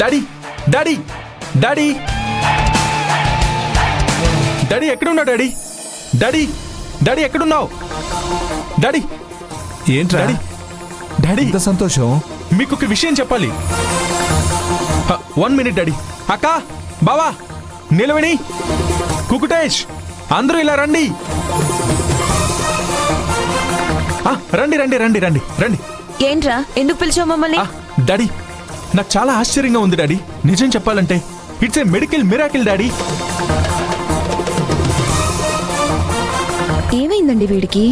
Daddy daddy daddy daddy ఎక్కడున్నావు daddy? Daddy daddy ఎక్కడున్నావు? Daddy ఏంట్రా డాడీ డాడీ ఇంత సంతోషం? మీకు ఒక విషయం చెప్పాలి. 1 మినిట్ డాడీ. అక్క, బావా, నిలవని, కుకుటేష్, అందరూ ఇలా రండి. రండి రండి రండి రండి రండి. ఏంట్రా, ఎందుకు పిలిచావు మమ్మల్ని? డాడీ, నాకు చాలా ఆశ్చర్యంగా ఉంది డాడీ. నిజం చెప్పాలంటే it's a medical miracle daddy. ఏమైందండి వీడికి?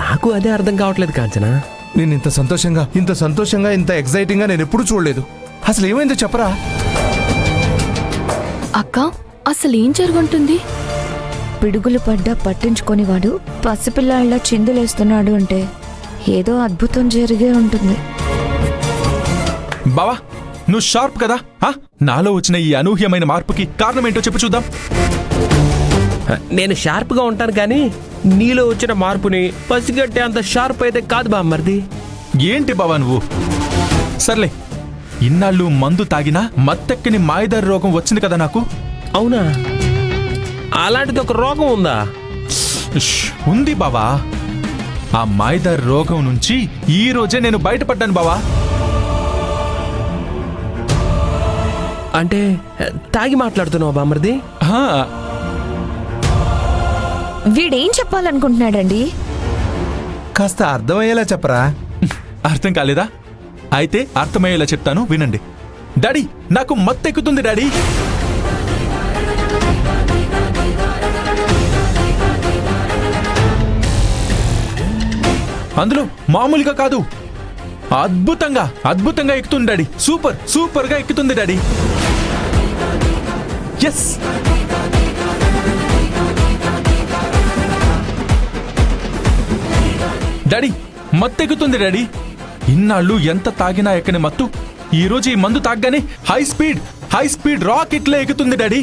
నాకు అదే అర్థం కావట్లేదు కాంచనా. నేను ఇంత సంతోషంగా ఇంత ఎక్సైటింగ్ గా నేను ఎప్పుడు చూడలేదు. అసలు ఏమైందో చెప్పరా? అక్క, అసలు ఏం జరుగుంటుంది? పిడుగులు పడ్డా పట్టించుకొనివాడు పసిపిల్లాళ్ళ చిందులేస్తున్నాడు అంటే ఏదో అద్భుతం జరిగే ఉంటుంది. బావా, నువ్వు షార్ప్ కదా. నాలో వచ్చిన ఈ అనూహ్యమైన మార్పుకి కారణం ఏంటో చెప్పు చూద్దాం. నేను షార్ప్ గా ఉంటాను కానీ నీలో వచ్చిన మార్పుని పసిగట్టే అంత షార్ప్ అయితే కాదు బామ్మర్ది. ఏంటి బావా నువ్వు? సర్లే, ఇన్నాళ్ళు మందు తాగినా మత్తెక్కని మాయదారి రోగం వచ్చింది కదా నాకు. అవునా? అలాంటిది ఒక రోగం ఉందా? ఉంది బావా. ఆ మాయదారి రోగం నుంచి ఈ రోజే నేను బయటపడ్డాను బావా. అంటే తాగి మాట్లాడుతున్నావు బామ్మర్ది? వీడేం చెప్పాలనుకుంటున్నాడండి? కాస్త అర్థమయ్యేలా చెప్పరా? అర్థం కాలేదా? అయితే అర్థమయ్యేలా చెప్తాను, వినండి. డాడీ, నాకు మత్తెక్కుతుంది డాడీ. అందులో మామూలుగా కాదు, అద్భుతంగా ఎక్కుతుంది డాడీ. సూపర్ గా ఎక్కుతుంది డాడీ. ఎస్, డాడీ, మత్తెక్కుతుంది డాడీ. ఇన్నాళ్ళు ఎంత తాగినా ఎక్కని మత్తు ఈ రోజు ఈ మందు తాగ్గానే హై స్పీడ్ రాకెట్లే ఎక్కుతుంది డాడీ.